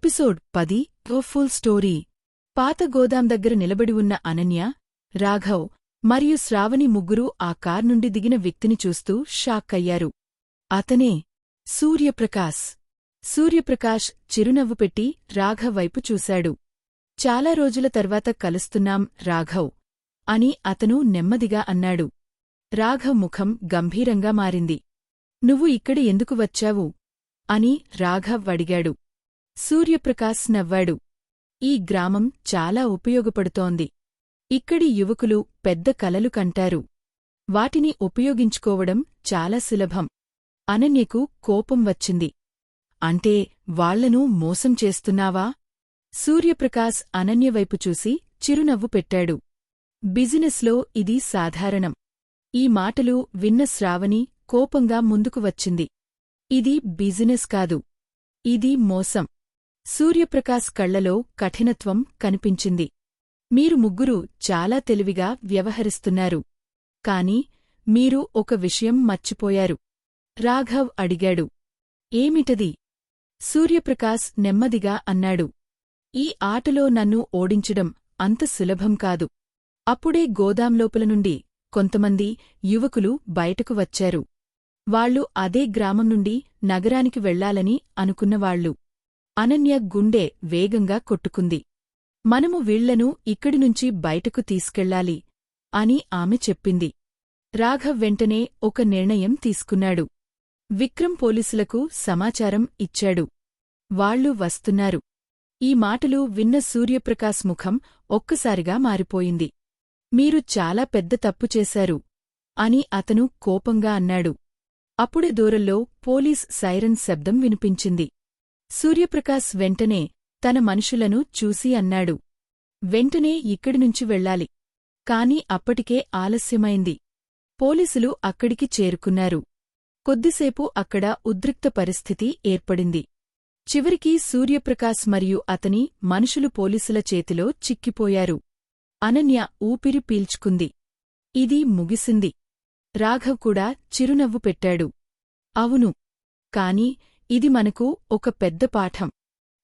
Episode 10 ఓ full story. పాత గోదాం దగ్గర నిలబడి ఉన్న అనన్య, రాఘవ్ మరియు శ్రావణి ముగ్గురూ ఆ కార్ నుండి దిగిన వ్యక్తిని చూస్తూ షాక్ అయ్యారు. అతనే సూర్యప్రకాశ్. సూర్యప్రకాశ్ చిరునవ్వు పెట్టి రాఘవ్ వైపు చూశాడు. చాలా రోజుల తర్వాత కలుస్తున్నాం రాఘవ్ అని అతను నెమ్మదిగా అన్నాడు. రాఘవ్ ముఖం గంభీరంగా మారింది. నువ్వు ఇక్కడ ఎందుకు వచ్చావు అని రాఘవ్ అడిగాడు. సూర్యప్రకాశ్ నవ్వాడు. ఈ గ్రామం చాలా ఉపయోగపడుతోంది. ఇక్కడి యువకులు పెద్ద కలలు కంటారు. వాటిని ఉపయోగించుకోవడం చాలా సులభం. అనన్యకు కోపం వచ్చింది. అంటే వాళ్లను మోసం చేస్తున్నావా? సూర్యప్రకాశ్ అనన్యవైపు చూసి చిరునవ్వు పెట్టాడు. బిజినెస్లో ఇది సాధారణం. ఈ మాటలు విన్న శ్రావణి కోపంగా ముందుకు వచ్చింది. ఇది బిజినెస్ కాదు, ఇది మోసం. సూర్యప్రకాశ్ కళ్లలో కఠినత్వం కనిపించింది. మీరు ముగ్గురు చాలా తెలివిగా వ్యవహరిస్తున్నారు. కాని మీరు ఒక విషయం మర్చిపోయారు. రాఘవ్ అడిగాడు. ఏమిటది? సూర్యప్రకాశ్ నెమ్మదిగా అన్నాడు. ఈ ఆటలో నన్ను ఓడించడం అంత సులభం కాదు. అప్పుడే గోదాంలోపల నుండి కొంతమంది యువకులు బయటకు వచ్చారు. వాళ్లు అదే గ్రామం నుండి నగరానికి వెళ్లాలని అనుకున్నవాళ్లు. అనన్య గుండె వేగంగా కొట్టుకుంది. మనము వీళ్లను ఇక్కడినుంచి బయటకు తీసుకెళ్లాలి అని ఆమె చెప్పింది. రాఘవ్ వెంటనే ఒక నిర్ణయం తీసుకున్నాడు. విక్రమ్ పోలీసులకు సమాచారం ఇచ్చాడు. వాళ్లు వస్తున్నారు. ఈ మాటలు విన్న సూర్యప్రకాశ్ ముఖం ఒక్కసారిగా మారిపోయింది. మీరు చాలా పెద్ద తప్పు చేశారు అని అతను కోపంగా అన్నాడు. అప్పుడే దూరంలో పోలీస్ సైరన్ శబ్దం వినిపించింది. సూర్యప్రకాశ్ వెంటనే తన మనుషులను చూసి అన్నాడు. వెంటనే ఇక్కడినుంచి వెళ్లాలి. కాని అప్పటికే ఆలస్యమైంది. పోలీసులు అక్కడికి చేరుకున్నారు. కొద్దిసేపు అక్కడ ఉద్రిక్త పరిస్థితి ఏర్పడింది. చివరికి సూర్యప్రకాశ్ మరియు అతని మనుషులు పోలీసుల చేతిలో చిక్కిపోయారు. అనన్య ఊపిరి పీల్చుకుంది. ఇది ముగిసింది. రాఘవ్ కూడా చిరునవ్వు పెట్టాడు. అవును, కాని ఇది మనకు ఒక పెద్ద పాఠం.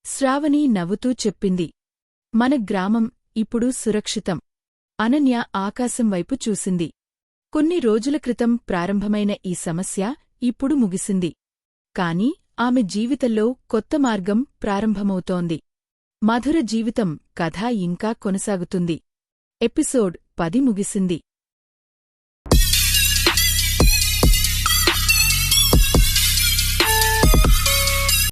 శ్రావణి నవ్వుతూ చెప్పింది. మన గ్రామం ఇప్పుడు సురక్షితం. అనన్య ఆకాశం వైపు చూసింది. కొన్ని రోజుల క్రితం ప్రారంభమైన ఈ సమస్య ఇప్పుడు ముగిసింది. కాని ఆమె జీవితంలో కొత్త మార్గం ప్రారంభమవుతోంది. మధుర జీవితం కథ ఇంకా కొనసాగుతుంది. ఎపిసోడ్ 10 ముగిసింది.